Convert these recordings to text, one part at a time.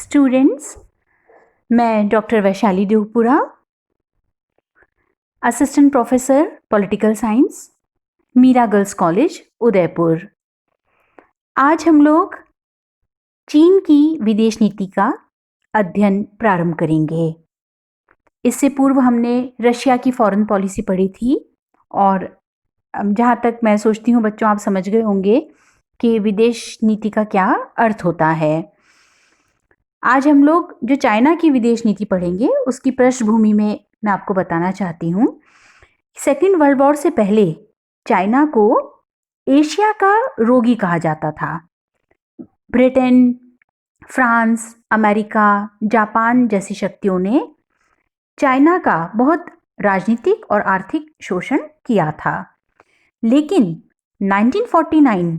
Students, मैं doctor Vaishali Devpura, assistant professor political science, Meera girls college Udaipur. आज हम लोग चीन की विदेश नीति का अध्ययन प्रारंभ करेंगे। इससे पूर्व हमने रशिया की फॉरेन पॉलिसी पढ़ी थी और जहाँ तक मैं सोचती हूँ बच्चों आप समझ गए होंगे कि विदेश नीति का क्या अर्थ होता है। आज हम लोग जो चाइना की विदेश नीति पढ़ेंगे उसकी पृष्ठभूमि में मैं आपको बताना चाहती हूँ। सेकेंड वर्ल्ड वॉर से पहले चाइना को एशिया का रोगी कहा जाता था। ब्रिटेन, फ्रांस, अमेरिका, जापान जैसी शक्तियों ने चाइना का बहुत राजनीतिक और आर्थिक शोषण किया था। लेकिन 1949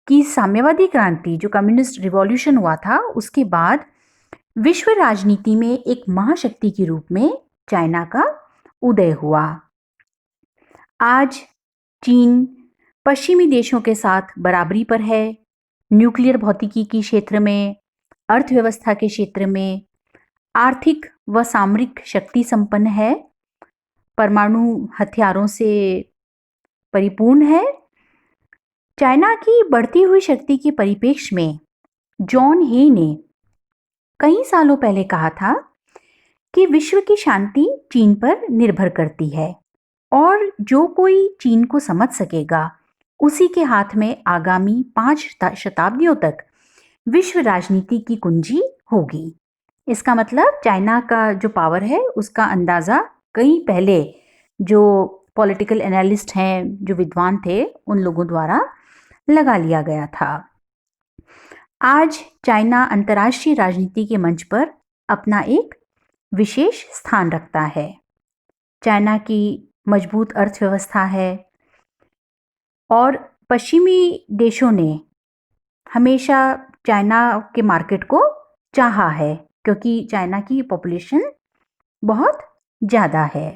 की साम्यवादी क्रांति जो कम्युनिस्ट रिवॉल्यूशन हुआ था उसके बाद विश्व राजनीति में एक महाशक्ति के रूप में चाइना का उदय हुआ। आज चीन पश्चिमी देशों के साथ बराबरी पर है। न्यूक्लियर भौतिकी के क्षेत्र में, अर्थव्यवस्था के क्षेत्र में आर्थिक व सामरिक शक्ति संपन्न है, परमाणु हथियारों से परिपूर्ण है। चाइना की बढ़ती हुई शक्ति के परिप्रेक्ष्य में जॉन हे ने कई सालों पहले कहा था कि विश्व की शांति चीन पर निर्भर करती है और जो कोई चीन को समझ सकेगा उसी के हाथ में आगामी 5 शताब्दियों तक विश्व राजनीति की कुंजी होगी। इसका मतलब चाइना का जो पावर है उसका अंदाज़ा कई पहले जो पॉलिटिकल एनालिस्ट हैं, जो विद्वान थे, उन लोगों द्वारा लगा लिया गया था। आज चाइना अंतर्राष्ट्रीय राजनीति के मंच पर अपना एक विशेष स्थान रखता है। चाइना की मजबूत अर्थव्यवस्था है और पश्चिमी देशों ने हमेशा चाइना के मार्केट को चाहा है क्योंकि चाइना की पॉपुलेशन बहुत ज़्यादा है।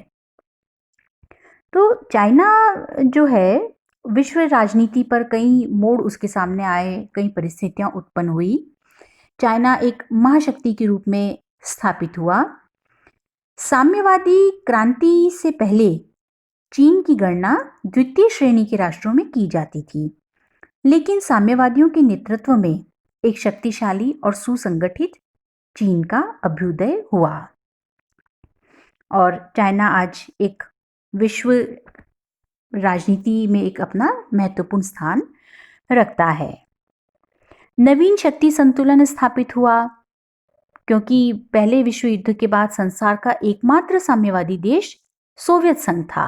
तो चाइना जो है विश्व राजनीति पर कई मोड़ उसके सामने आए, कई परिस्थितियां उत्पन्न हुई। चाइना एक महाशक्ति के रूप में स्थापित हुआ। साम्यवादी क्रांति से पहले चीन की गणना द्वितीय श्रेणी के राष्ट्रों में की जाती थी, लेकिन साम्यवादियों के नेतृत्व में एक शक्तिशाली और सुसंगठित चीन का अभ्युदय हुआ और चाइना आज एक विश्व राजनीति में एक अपना महत्वपूर्ण स्थान रखता है। नवीन शक्ति संतुलन स्थापित हुआ क्योंकि पहले विश्व युद्ध के बाद संसार का एकमात्र साम्यवादी देश सोवियत संघ था।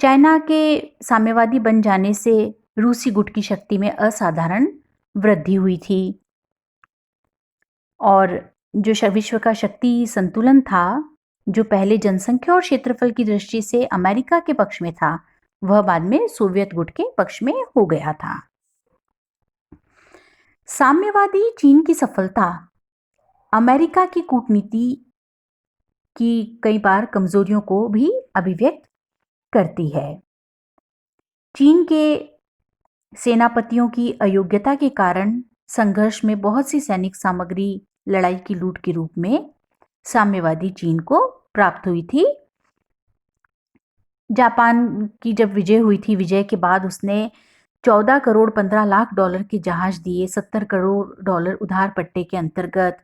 चाइना के साम्यवादी बन जाने से रूसी गुट की शक्ति में असाधारण वृद्धि हुई थी और जो विश्व का शक्ति संतुलन था, जो पहले जनसंख्या और क्षेत्रफल की दृष्टि से अमेरिका के पक्ष में था, वह बाद में सोवियत गुट के पक्ष में हो गया था। साम्यवादी चीन की सफलता अमेरिका की कूटनीति की कई बार कमजोरियों को भी अभिव्यक्त करती है। चीन के सेनापतियों की अयोग्यता के कारण संघर्ष में बहुत सी सैनिक सामग्री लड़ाई की लूट के रूप में साम्यवादी चीन को प्राप्त हुई थी। जापान की जब विजय हुई थी, विजय के बाद उसने 14 करोड़ 15 लाख डॉलर के जहाज दिए। 70 करोड़ डॉलर उधार पट्टे के अंतर्गत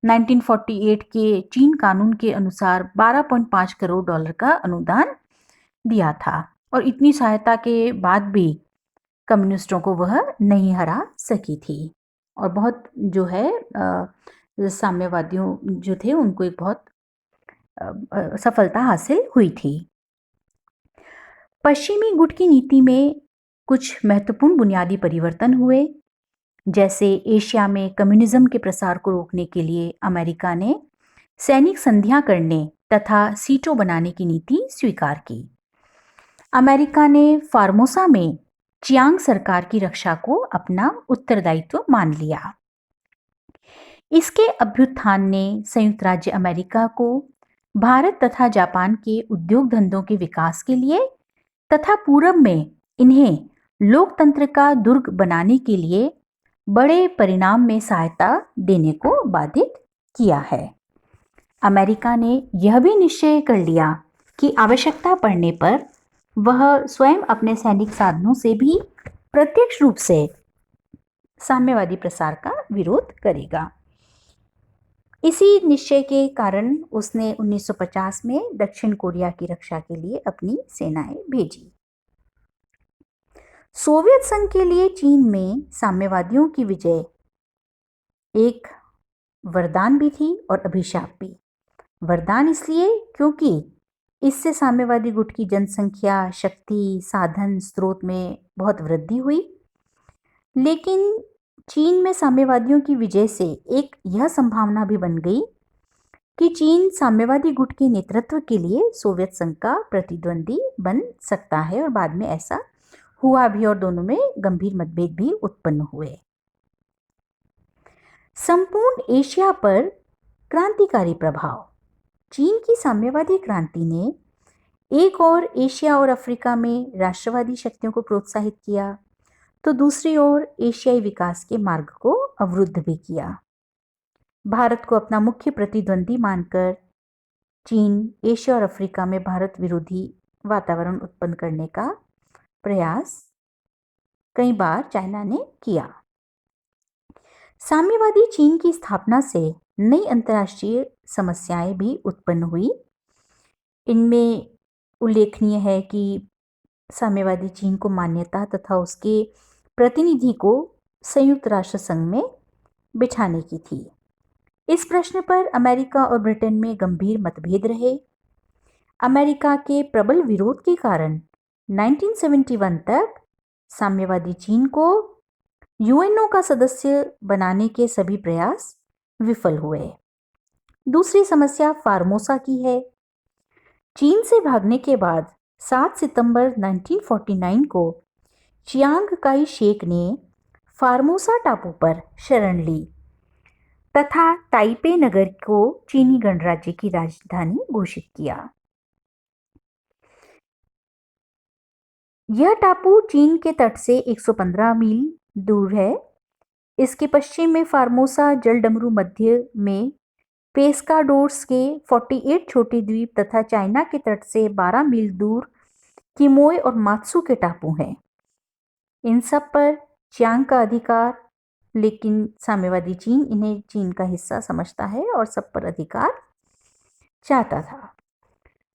1948 के चीन कानून के अनुसार 12.5 करोड़ डॉलर का अनुदान दिया था और इतनी सहायता के बाद भी कम्युनिस्टों को वह नहीं हरा सकी थी और बहुत जो है साम्यवादियों जो थे उनको एक बहुत सफलता हासिल हुई थी। पश्चिमी गुट की नीति में कुछ महत्वपूर्ण बुनियादी परिवर्तन हुए, जैसे एशिया में कम्युनिज्म के प्रसार को रोकने के लिए अमेरिका ने सैनिक संधियां करने तथा सीटों बनाने की नीति स्वीकार की। अमेरिका ने फार्मोसा में चियांग सरकार की रक्षा को अपना उत्तरदायित्व मान लिया। इसके अभ्युत्थान ने संयुक्त राज्य अमेरिका को भारत तथा जापान के उद्योग धंधों के विकास के लिए तथा पूरब में इन्हें लोकतंत्र का दुर्ग बनाने के लिए बड़े परिणाम में सहायता देने को बाधित किया है। अमेरिका ने यह भी निश्चय कर लिया कि आवश्यकता पड़ने पर वह स्वयं अपने सैनिक साधनों से भी प्रत्यक्ष रूप से साम्यवादी प्रसार का विरोध करेगा। इसी निश्चय के कारण उसने 1950 में दक्षिण कोरिया की रक्षा के लिए अपनी सेनाएं भेजी। सोवियत संघ के लिए चीन में साम्यवादियों की विजय एक वरदान भी थी और अभिशाप भी। वरदान इसलिए क्योंकि इससे साम्यवादी गुट की जनसंख्या, शक्ति, साधन, स्रोत में बहुत वृद्धि हुई। लेकिन चीन में साम्यवादियों की विजय से एक यह संभावना भी बन गई कि चीन साम्यवादी गुट के नेतृत्व के लिए सोवियत संघ का प्रतिद्वंदी बन सकता है, और बाद में ऐसा हुआ भी और दोनों में गंभीर मतभेद भी उत्पन्न हुए। संपूर्ण एशिया पर क्रांतिकारी प्रभाव। चीन की साम्यवादी क्रांति ने एक और एशिया और अफ्रीका में राष्ट्रवादी शक्तियों को प्रोत्साहित किया, तो दूसरी ओर एशियाई विकास के मार्ग को अवरुद्ध भी किया। भारत को अपना मुख्य प्रतिद्वंदी मानकर चीन एशिया और अफ्रीका में भारत विरोधी वातावरण उत्पन्न करने का प्रयास कई बार चाइना ने किया। साम्यवादी चीन की स्थापना से नई अंतर्राष्ट्रीय समस्याएं भी उत्पन्न हुई। इनमें उल्लेखनीय है कि साम्यवादी चीन को मान्यता तथा उसके प्रतिनिधि को संयुक्त राष्ट्र संघ में बिठाने की थी। इस प्रश्न पर अमेरिका और ब्रिटेन में गंभीर मतभेद रहे। अमेरिका के प्रबल विरोध के कारण 1971 तक साम्यवादी चीन को यूएनओ का सदस्य बनाने के सभी प्रयास विफल हुए। दूसरी समस्या फार्मोसा की है। चीन से भागने के बाद 7 सितंबर 1949 को चियांग काई शेक ने फार्मोसा टापू पर शरण ली तथा ताइपे नगर को चीनी गणराज्य की राजधानी घोषित किया। यह टापू चीन के तट से 115 मील दूर है। इसके पश्चिम में फार्मोसा, जलडमरू मध्य में पेस्काडोर्स के 48 छोटे द्वीप तथा चाइना के तट से 12 मील दूर किमोय और मात्सु के टापू हैं। इन सब पर चियांग का अधिकार, लेकिन साम्यवादी चीन इन्हें चीन का हिस्सा समझता है और सब पर अधिकार चाहता था।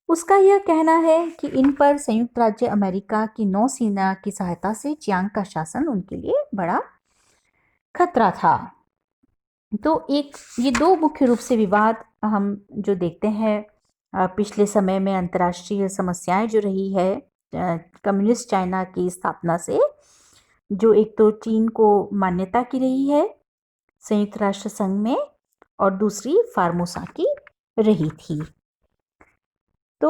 उसका यह कहना है कि इन पर संयुक्त राज्य अमेरिका की नौसेना की सहायता से चियांग का शासन उनके लिए बड़ा खतरा था। तो ये दो मुख्य रूप से विवाद हम जो देखते हैं पिछले समय में, अंतर्राष्ट्रीय समस्याएं जो रही है कम्युनिस्ट चाइना की स्थापना से, जो एक तो चीन को मान्यता की रही है संयुक्त राष्ट्र संघ में और दूसरी फार्मोसा की रही थी। तो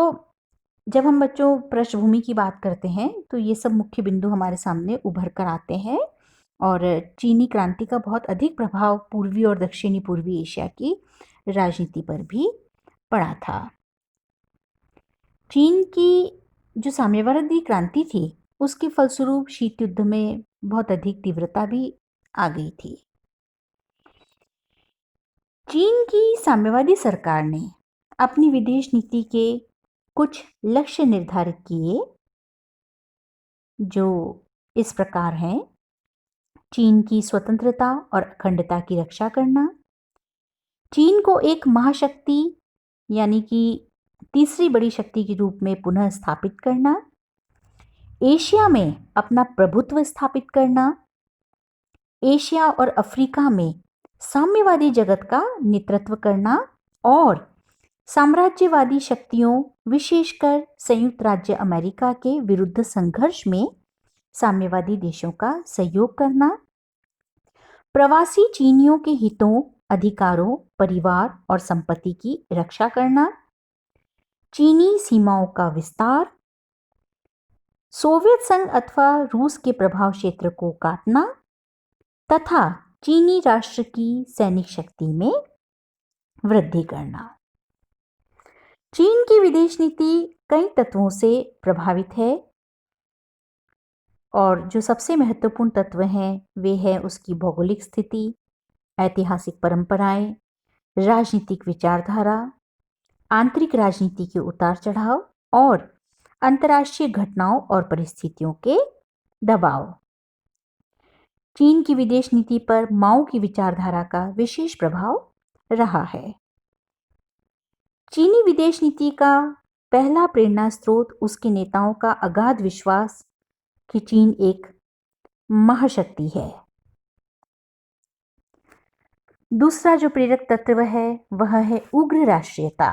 जब हम बच्चों पृष्ठभूमि की बात करते हैं तो ये सब मुख्य बिंदु हमारे सामने उभर कर आते हैं, और चीनी क्रांति का बहुत अधिक प्रभाव पूर्वी और दक्षिणी पूर्वी एशिया की राजनीति पर भी पड़ा था। चीन की जो साम्यवादी क्रांति थी उसके फलस्वरूप शीत युद्ध में बहुत अधिक तीव्रता भी आ गई थी। चीन की साम्यवादी सरकार ने अपनी विदेश नीति के कुछ लक्ष्य निर्धारित किए जो इस प्रकार हैं। चीन की स्वतंत्रता और अखंडता की रक्षा करना, चीन को एक महाशक्ति यानी कि तीसरी बड़ी शक्ति के रूप में पुनः स्थापित करना, एशिया में अपना प्रभुत्व स्थापित करना, एशिया और अफ्रीका में साम्यवादी जगत का नेतृत्व करना और साम्राज्यवादी शक्तियों विशेषकर संयुक्त राज्य अमेरिका के विरुद्ध संघर्ष में साम्यवादी देशों का सहयोग करना, प्रवासी चीनियों के हितों, अधिकारों, परिवार और संपत्ति की रक्षा करना, चीनी सीमाओं का विस्तार, सोवियत संघ अथवा रूस के प्रभाव क्षेत्र को काटना तथा चीनी राष्ट्र की सैनिक शक्ति में वृद्धि करना। चीन की विदेश नीति कई तत्वों से प्रभावित है। और जो सबसे महत्वपूर्ण तत्व हैं वे हैं उसकी भौगोलिक स्थिति, ऐतिहासिक परंपराएं, राजनीतिक विचारधारा, आंतरिक राजनीति के उतार चढ़ाव और अंतर्राष्ट्रीय घटनाओं और परिस्थितियों के दबाव। चीन की विदेश नीति पर माओ की विचारधारा का विशेष प्रभाव रहा है। चीनी विदेश नीति का पहला प्रेरणा स्रोत उसके नेताओं का अगाध विश्वास कि चीन एक महाशक्ति है। दूसरा जो प्रेरक तत्व है वह है उग्र राष्ट्रीयता।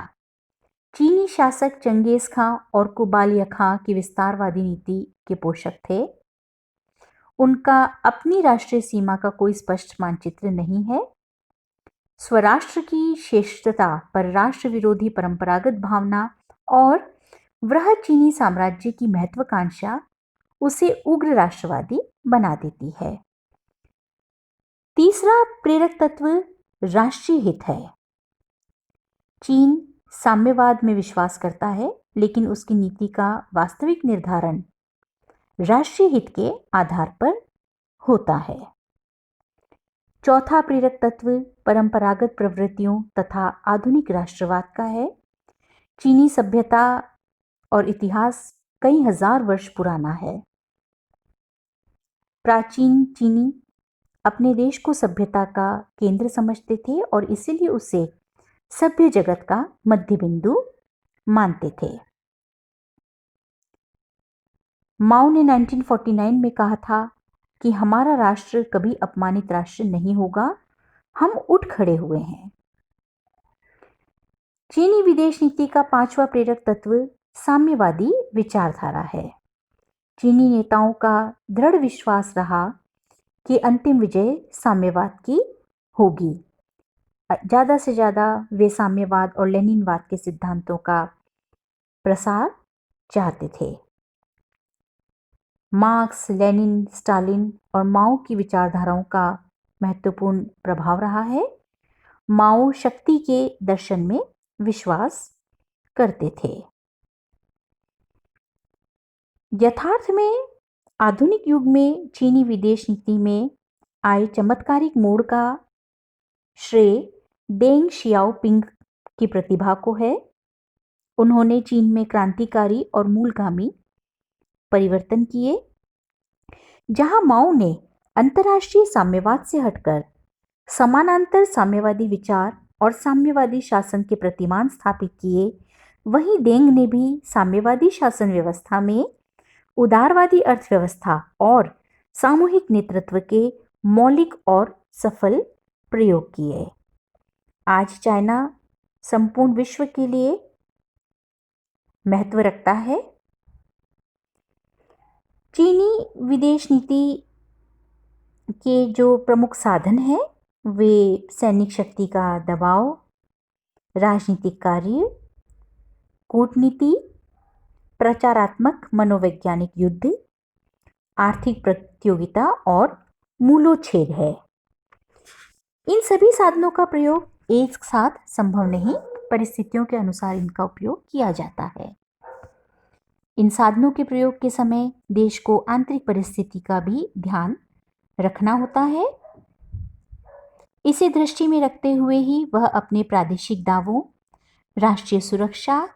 चीनी शासक चंगेज खां और कुबालिया खां की विस्तारवादी नीति के पोषक थे। उनका अपनी राष्ट्रीय सीमा का कोई स्पष्ट मानचित्र नहीं है। स्वराष्ट्र की श्रेष्ठता पर राष्ट्र विरोधी परंपरागत भावना और वृहद चीनी साम्राज्य की महत्वाकांक्षा उसे उग्र राष्ट्रवादी बना देती है। तीसरा प्रेरक तत्व राष्ट्रीय हित है। चीन साम्यवाद में विश्वास करता है, लेकिन उसकी नीति का वास्तविक निर्धारण राष्ट्रीय हित के आधार पर होता है। चौथा प्रेरक तत्व परंपरागत प्रवृत्तियों तथा आधुनिक राष्ट्रवाद का है। चीनी सभ्यता और इतिहास कई हजार वर्ष पुराना है। प्राचीन चीनी अपने देश को सभ्यता का केंद्र समझते थे और इसीलिए उसे सभ्य जगत का मध्य बिंदु मानते थे। माओ ने 1949 में कहा था कि हमारा राष्ट्र कभी अपमानित राष्ट्र नहीं होगा, हम उठ खड़े हुए हैं। चीनी विदेश नीति का पांचवा प्रेरक तत्व साम्यवादी विचारधारा है। चीनी नेताओं का दृढ़ विश्वास रहा कि अंतिम विजय साम्यवाद की होगी। ज़्यादा से ज़्यादा वे साम्यवाद और लेनिनवाद के सिद्धांतों का प्रसार चाहते थे। मार्क्स, लेनिन, स्टालिन और माओ की विचारधाराओं का महत्वपूर्ण प्रभाव रहा है। माओ शक्ति के दर्शन में विश्वास करते थे। यथार्थ में आधुनिक युग में चीनी विदेश नीति में आए चमत्कारिक मोड़ का श्रेय डेंग शियाओपिंग की प्रतिभा को है। उन्होंने चीन में क्रांतिकारी और मूलगामी परिवर्तन किए। जहां माओ ने अंतर्राष्ट्रीय साम्यवाद से हटकर समानांतर साम्यवादी विचार और साम्यवादी शासन के प्रतिमान स्थापित किए, वहीं डेंग ने भी साम्यवादी शासन व्यवस्था में उदारवादी अर्थव्यवस्था और सामूहिक नेतृत्व के मौलिक और सफल प्रयोग किए। आज चाइना संपूर्ण विश्व के लिए महत्व रखता है। चीनी विदेश नीति के जो प्रमुख साधन हैं वे सैनिक शक्ति का दबाव, राजनीतिक कार्य, कूटनीति, प्रचारात्मक मनोवैज्ञानिक युद्ध, आर्थिक प्रतियोगिता और मूलोच्छेद है। इन सभी साधनों का प्रयोग एक साथ संभव नहीं, परिस्थितियों के अनुसार इनका उपयोग किया जाता है। इन साधनों के प्रयोग के समय देश को आंतरिक परिस्थिति का भी ध्यान रखना होता है। इसे दृष्टि में रखते हुए ही वह अपने प्रादेशिक दावों, राष्ट्रीय सुरक्षा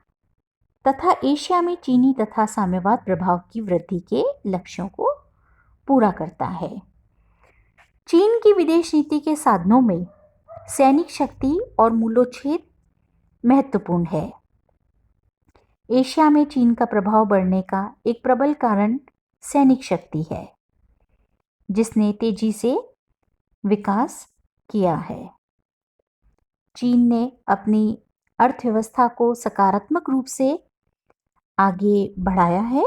तथा एशिया में चीनी तथा साम्यवाद प्रभाव की वृद्धि के लक्ष्यों को पूरा करता है। चीन की विदेश नीति के साधनों में सैनिक शक्ति और मूलोच्छेद महत्वपूर्ण है। एशिया में चीन का प्रभाव बढ़ने का एक प्रबल कारण सैनिक शक्ति है, जिसने तेजी से विकास किया है। चीन ने अपनी अर्थव्यवस्था को सकारात्मक रूप से आगे बढ़ाया है।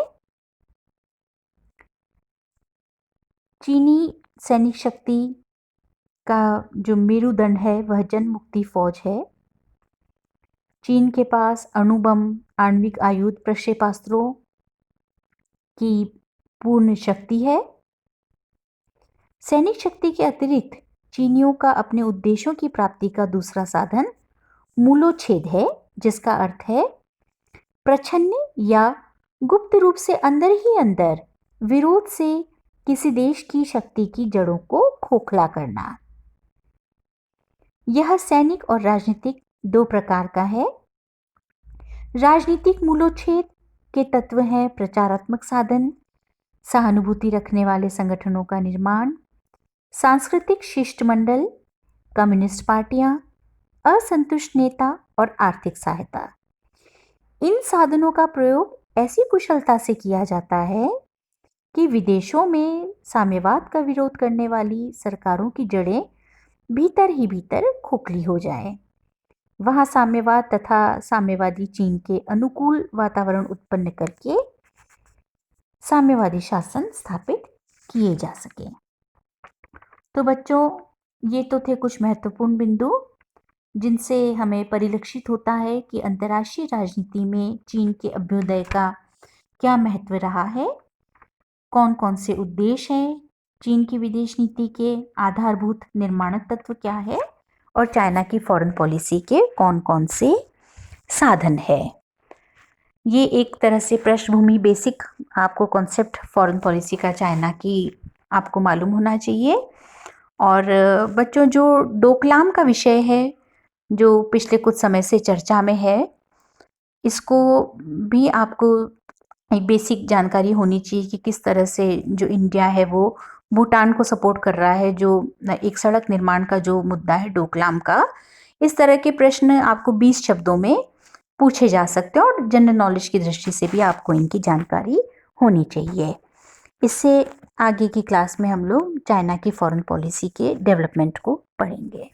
चीनी सैनिक शक्ति का जो मेरुदंड है वह जन मुक्ति फौज है। चीन के पास अणु बम, आणविक आयुध, प्रक्षेपास्त्रों की पूर्ण शक्ति है। सैनिक शक्ति के अतिरिक्त चीनियों का अपने उद्देश्यों की प्राप्ति का दूसरा साधन मूलोच्छेद है, जिसका अर्थ है प्रच्छन्न या गुप्त रूप से अंदर ही अंदर विरोध से किसी देश की शक्ति की जड़ों को खोखला करना। यह सैनिक और राजनीतिक दो प्रकार का है। राजनीतिक मूलोच्छेद के तत्व हैं प्रचारात्मक साधन, सहानुभूति रखने वाले संगठनों का निर्माण, सांस्कृतिक शिष्टमंडल, कम्युनिस्ट पार्टियां, असंतुष्ट नेता और आर्थिक सहायता। इन साधनों का प्रयोग ऐसी कुशलता से किया जाता है कि विदेशों में साम्यवाद का विरोध करने वाली सरकारों की जड़ें भीतर ही भीतर खोखली हो जाए। वहां साम्यवाद तथा साम्यवादी चीन के अनुकूल वातावरण उत्पन्न करके साम्यवादी शासन स्थापित किए जा सके। तो बच्चों, ये तो थे कुछ महत्वपूर्ण बिंदु जिनसे हमें परिलक्षित होता है कि अंतर्राष्ट्रीय राजनीति में चीन के अभ्युदय का क्या महत्व रहा है, कौन कौन से उद्देश्य हैं चीन की विदेश नीति के, आधारभूत निर्माणक तत्व क्या है, और चाइना की फॉरेन पॉलिसी के कौन कौन से साधन है। ये एक तरह से पृष्ठभूमि, बेसिक आपको कॉन्सेप्ट फॉरेन पॉलिसी का चाइना की आपको मालूम होना चाहिए। और बच्चों, जो डोकलाम का विषय है जो पिछले कुछ समय से चर्चा में है, इसको भी आपको एक बेसिक जानकारी होनी चाहिए कि किस तरह से जो इंडिया है वो भूटान को सपोर्ट कर रहा है, जो एक सड़क निर्माण का जो मुद्दा है डोकलाम का। इस तरह के प्रश्न आपको 20 शब्दों में पूछे जा सकते हैं और जनरल नॉलेज की दृष्टि से भी आपको इनकी जानकारी होनी चाहिए। इससे आगे की क्लास में हम लोग चाइना की फॉरेन पॉलिसी के डेवलपमेंट को पढ़ेंगे।